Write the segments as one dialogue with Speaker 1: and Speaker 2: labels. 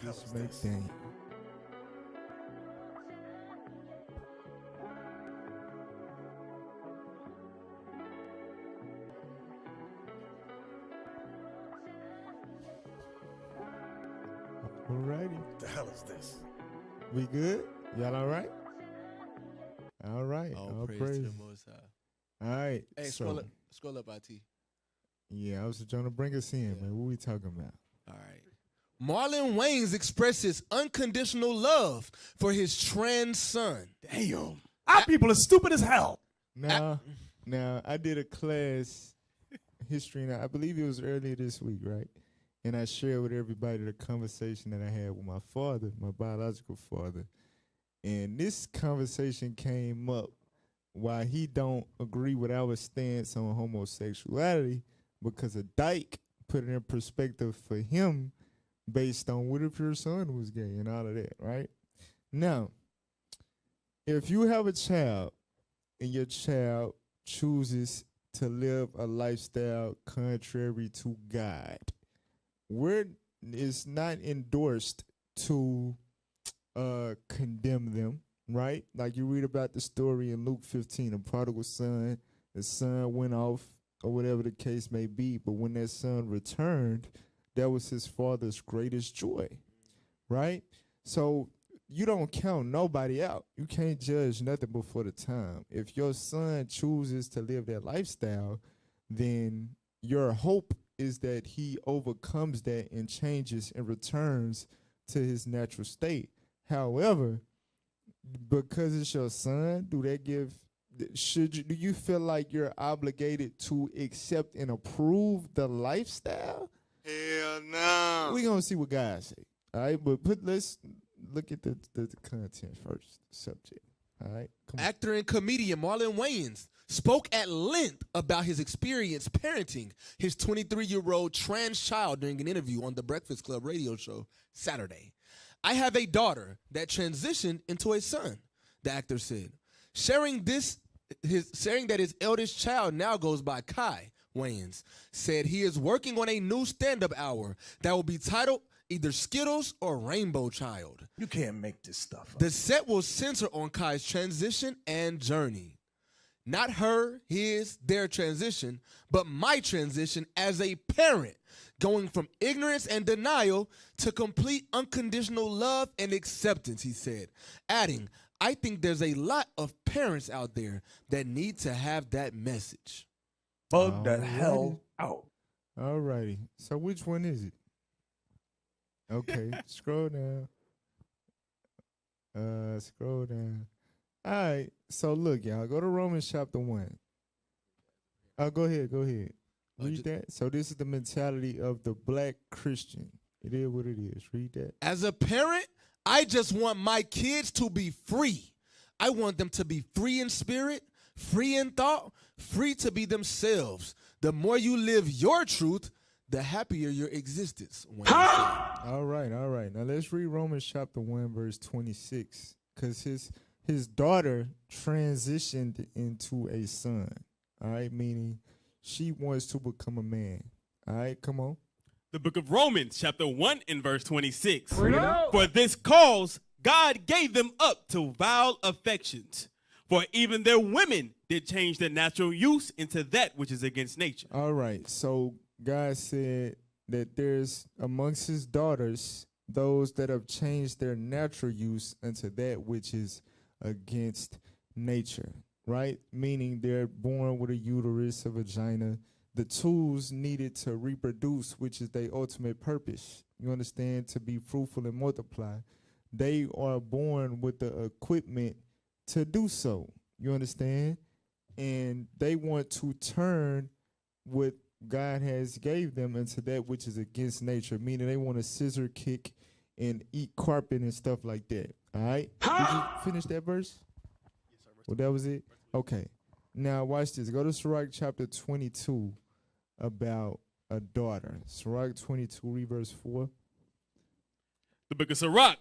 Speaker 1: Marcus McDaniel. Alrighty.
Speaker 2: What the hell is this?
Speaker 1: We good? Y'all all right? All right.
Speaker 3: All praise to the Most High.
Speaker 1: All right.
Speaker 3: Hey,
Speaker 1: so,
Speaker 3: scroll up, IT.
Speaker 1: yeah, I was trying to bring us in, man. What we talking about?
Speaker 3: All right. Marlon Wayans expresses unconditional love for his trans son.
Speaker 2: Damn. Our people are stupid as hell.
Speaker 1: Now, I did a class, history, and I believe it was earlier this week, right? And I shared with everybody the conversation that I had with my father, my biological father. And this conversation came up why he don't agree with our stance on homosexuality, because a dyke put it in perspective for him based on what if your son was gay and all of that, right? Now, if you have a child and your child chooses to live a lifestyle contrary to God, it's not endorsed to condemn them, right? Like you read about the story in Luke 15, the prodigal son, the son went off or whatever the case may be, but when that son returned, that was his father's greatest joy, right? So you don't count nobody out. You can't judge nothing before the time. If your son chooses to live that lifestyle, then your hope is that he overcomes that and changes and returns to his natural state. However, because it's your son, do you feel like you're obligated to accept and approve the lifestyle?
Speaker 2: Hell no.
Speaker 1: We're going to see what God say. All right, but let's look at the content first, the subject. All right, come on.
Speaker 3: Actor and comedian Marlon Wayans spoke at length about his experience parenting his 23-year-old trans child during an interview on the Breakfast Club radio show Saturday. I have a daughter that transitioned into a son, the actor said. Sharing that his eldest child now goes by Kai, Wayans said he is working on a new stand-up hour that will be titled either Skittles or Rainbow Child.
Speaker 2: You can't make this stuff up.
Speaker 3: The set will center on Kai's transition and journey. Not their transition, but my transition as a parent, going from ignorance and denial to complete unconditional love and acceptance, he said, adding, I think there's a lot of parents out there that need to have that message.
Speaker 2: Bug the hell out.
Speaker 1: All righty. So which one is it? Okay, scroll down. Scroll down. All right. So look, y'all, go to Romans chapter 1. Go ahead. Read that. So this is the mentality of the black Christian. It is what it is. Read that.
Speaker 3: As a parent, I just want my kids to be free. I want them to be free in spirit, free in thought, free to be themselves. The more you live your truth, the happier your existence.
Speaker 1: All right. Now let's read Romans chapter 1, verse 26. Because his daughter transitioned into a son. All right, meaning she wants to become a man. All right, come on.
Speaker 4: The book of Romans, chapter 1 and verse 26. For this cause God gave them up to vile affections. For even their women did change their natural use into that which is against nature.
Speaker 1: All right, so God said that there's amongst his daughters those that have changed their natural use into that which is against nature, right? Meaning they're born with a uterus, a vagina, the tools needed to reproduce, which is their ultimate purpose. You understand? To be fruitful and multiply. They are born with the equipment to do so. You understand? And they want to turn what God has gave them into that which is against nature, meaning they want to scissor kick and eat carpet and stuff like that. All right? Did you finish that verse?
Speaker 4: Yes, sir.
Speaker 1: Well, that was it? Okay. Now, watch this. Go to Sirach chapter 22 about a daughter. Sirach 22, read verse 4.
Speaker 4: The book of Sirach,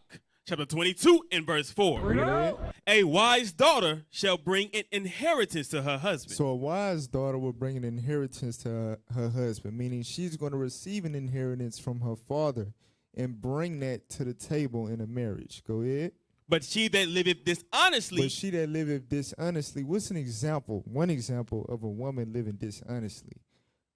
Speaker 4: chapter 22 and verse 4. A wise daughter shall bring an inheritance to her husband.
Speaker 1: So a wise daughter will bring an inheritance to her husband, meaning she's going to receive an inheritance from her father. and bring that to the table in a marriage. Go ahead.
Speaker 4: But she that liveth dishonestly.
Speaker 1: But she that liveth dishonestly. What's an example? One example of a woman living dishonestly.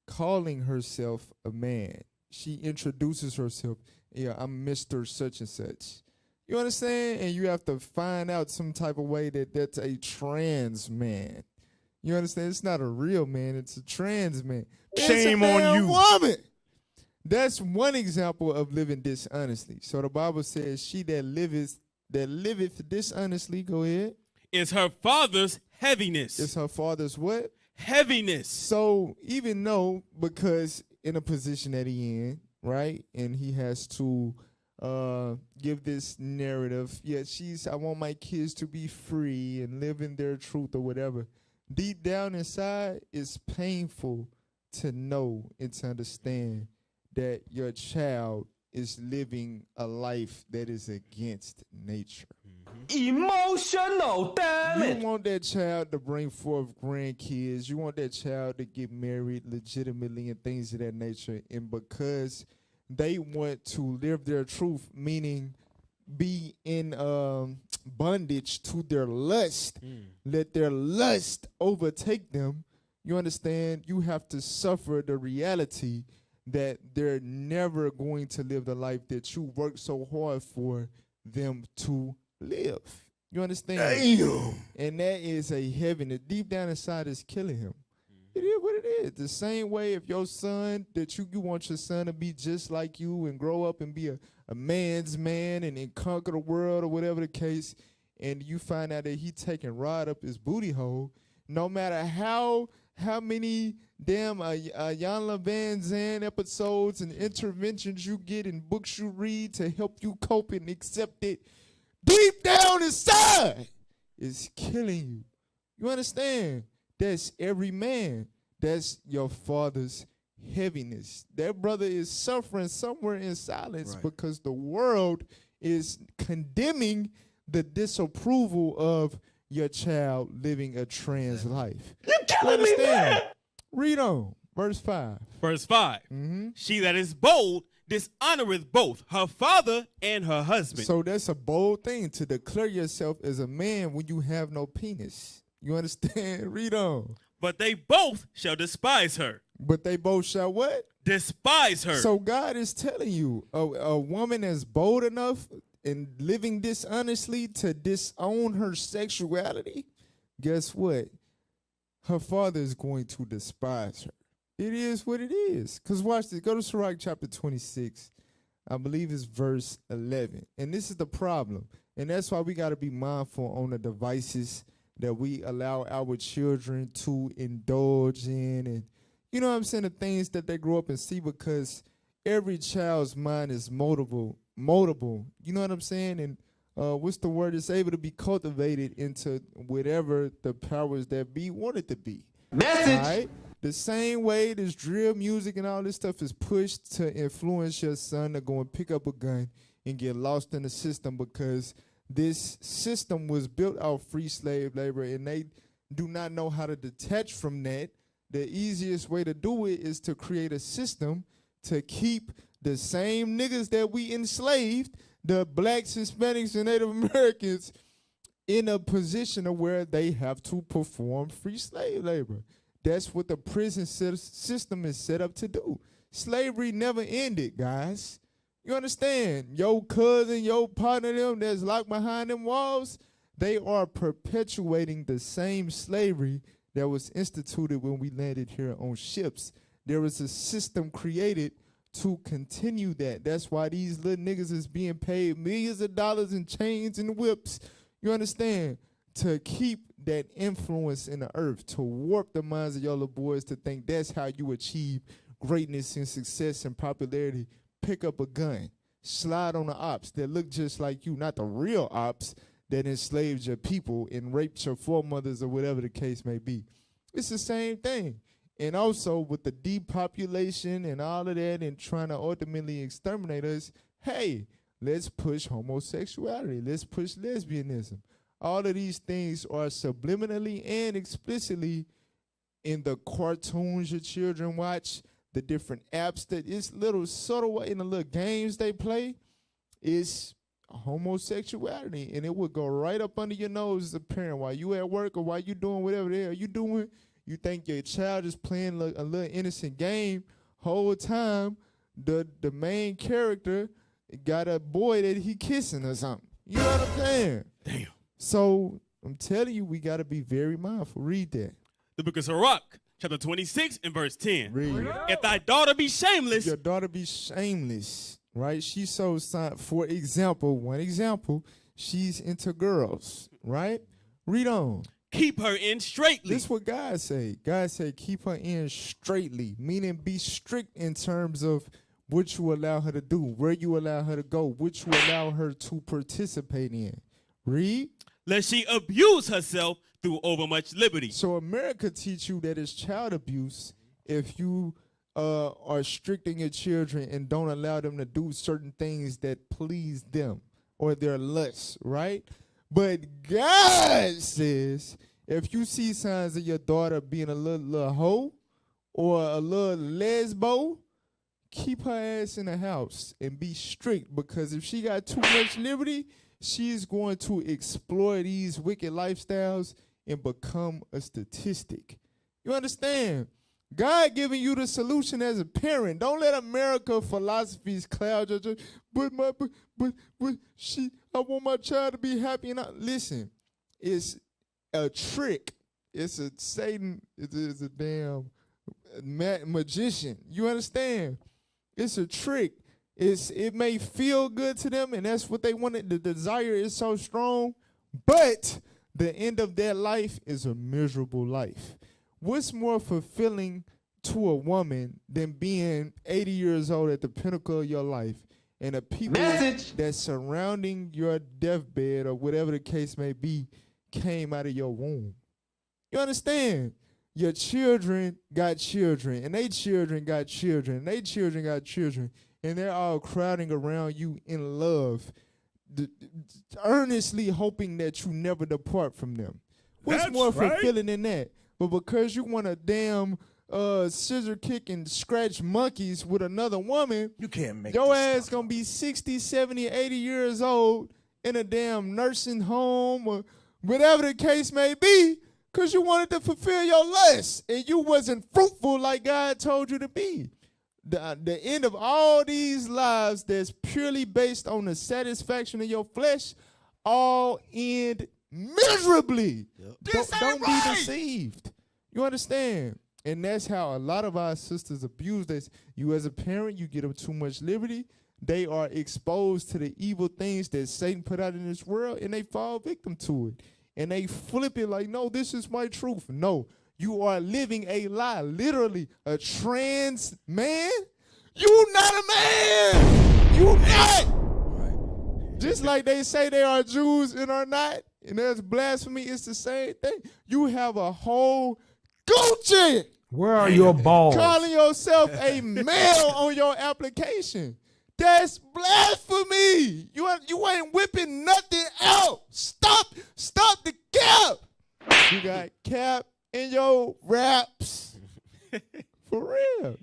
Speaker 1: Calling herself a man. She introduces herself. Yeah, I'm Mr. Such and Such. You understand? And you have to find out some type of way that that's a trans man. You understand? It's not a real man. It's a trans man.
Speaker 2: Shame on you.
Speaker 1: Woman. That's one example of living dishonestly. So the Bible says, she that liveth dishonestly, go ahead.
Speaker 4: Is her father's heaviness.
Speaker 1: It's her father's what?
Speaker 4: Heaviness.
Speaker 1: So even though, because in a position that he in, right, and he has to give this narrative, yeah, I want my kids to be free and live in their truth or whatever. Deep down inside, it's painful to know and to understand that your child is living a life that is against nature.
Speaker 2: Emotional damage.
Speaker 1: You want that child to bring forth grandkids. You want that child to get married legitimately and things of that nature. And because they want to live their truth, meaning be in bondage to their lust, let their lust overtake them, you understand, you have to suffer the reality that they're never going to live the life that you worked so hard for them to live. You understand?
Speaker 2: Damn.
Speaker 1: And that is a heaviness. Deep down inside is killing him. It is what it is. The same way if your son, that you want your son to be just like you and grow up and be a man's man and conquer the world or whatever the case, and you find out that he taking Rod up his booty hole, no matter how many damn Iyanla Vanzant episodes and interventions you get and books you read to help you cope and accept it, deep down inside, it's killing you. You understand? That's every man. That's your father's heaviness. That brother is suffering somewhere in silence because the world is condemning the disapproval of your child living a trans life.
Speaker 2: You're telling me that?
Speaker 1: Read on. Verse 5.
Speaker 4: Verse 5. She that is bold dishonoreth both her father and her husband.
Speaker 1: So that's a bold thing to declare yourself as a man when you have no penis. You understand? Read on.
Speaker 4: But they both shall despise her.
Speaker 1: But they both shall what?
Speaker 4: Despise her.
Speaker 1: So God is telling you, a woman that's bold enough and living dishonestly to disown her sexuality, guess what? Her father is going to despise her. It is what it is. Because watch this. Go to Sirach chapter 26. I believe it's verse 11. And this is the problem. And that's why we got to be mindful on the devices that we allow our children to indulge in. And you know what I'm saying? The things that they grow up and see, because every child's mind is moldable. You know what I'm saying? And what's the word? It's able to be cultivated into whatever the powers that be want it to be.
Speaker 2: Message.
Speaker 1: Right? The same way this drill music and all this stuff is pushed to influence your son to go and pick up a gun and get lost in the system, because this system was built out free slave labor and they do not know how to detach from that. The easiest way to do it is to create a system to keep the same niggas that we enslaved, the blacks, Hispanics, and Native Americans, in a position of where they have to perform free slave labor. That's what the prison system is set up to do. Slavery never ended, guys. You understand? Your cousin, your partner, them that's locked behind them walls, they are perpetuating the same slavery that was instituted when we landed here on ships. There was a system created to continue that. That's why these little niggas is being paid millions of dollars in chains and whips. You understand? To keep that influence in the earth, to warp the minds of your little boys to think that's how you achieve greatness and success and popularity. Pick up a gun, slide on the ops that look just like you, not the real ops that enslaved your people and raped your foremothers or whatever the case may be. It's the same thing. And also with the depopulation and all of that and trying to ultimately exterminate us, hey, let's push homosexuality. Let's push lesbianism. All of these things are subliminally and explicitly in the cartoons your children watch, the different apps that it's little subtle in the little games they play, is homosexuality, and it would go right up under your nose as a parent while you at work or while you doing whatever the hell you doing. You think your child is playing a little innocent game. Whole time, the main character got a boy that he kissing or something. You know what I'm saying?
Speaker 4: Damn.
Speaker 1: So I'm telling you, we got to be very mindful. Read that.
Speaker 4: The book of Sirach, chapter 26 and verse 10.
Speaker 1: Read.
Speaker 4: If thy daughter be shameless,
Speaker 1: Your daughter be shameless, right? She so for example, one example, she's into girls, right? Read on.
Speaker 4: keep her in straightly.
Speaker 1: This is what God say. God said keep her in straightly, meaning be strict in terms of what you allow her to do, where you allow her to go, what you allow her to participate in. Read.
Speaker 4: Lest she abuse herself through overmuch liberty.
Speaker 1: So America teach you that it's child abuse if you are restricting your children and don't allow them to do certain things that please them or their lusts, right? But God says if you see signs of your daughter being a little hoe or a little lesbo, keep her ass in the house and be strict, because if she got too much liberty, she's going to exploit these wicked lifestyles and become a statistic. You understand? God giving you the solution as a parent. Don't let America philosophies cloud your judgment. I want my child to be happy. And listen, it's a trick. It's a Satan. It's a damn magician. You understand? It's a trick. It may feel good to them, and that's what they wanted. The desire is so strong, but the end of their life is a miserable life. What's more fulfilling to a woman than being 80 years old at the pinnacle of your life and the people that's surrounding your deathbed or whatever the case may be came out of your womb? You understand? Your children got children, and they children got children, and they children got children, and they're all crowding around you in love, earnestly hoping that you never depart from them. What's
Speaker 2: That's
Speaker 1: more
Speaker 2: right.
Speaker 1: fulfilling than that? But because you want to damn scissor kick and scratch monkeys with another woman,
Speaker 2: You can't make
Speaker 1: your
Speaker 2: this
Speaker 1: ass
Speaker 2: stuff
Speaker 1: going to be 60, 70, 80 years old in a damn nursing home or whatever the case may be, because you wanted to fulfill your lust and you wasn't fruitful like God told you to be. The end of all these lives that's purely based on the satisfaction of your flesh all end miserably. Don't be deceived. You understand? And that's how a lot of our sisters abuse this. You as a parent, you get them too much liberty. They are exposed to the evil things that Satan put out in this world, and they fall victim to it. And they flip it like, no, this is my truth. No, you are living a lie. Literally, a trans man? You not a man. You not. Right. Just like they say they are Jews and are not, and there's blasphemy, it's the same thing. You have a whole Gucci.
Speaker 5: Where are your balls?
Speaker 1: Calling yourself a male on your application. That's blasphemy. You ain't whipping nothing out. Stop the cap. You got cap in your raps. For real.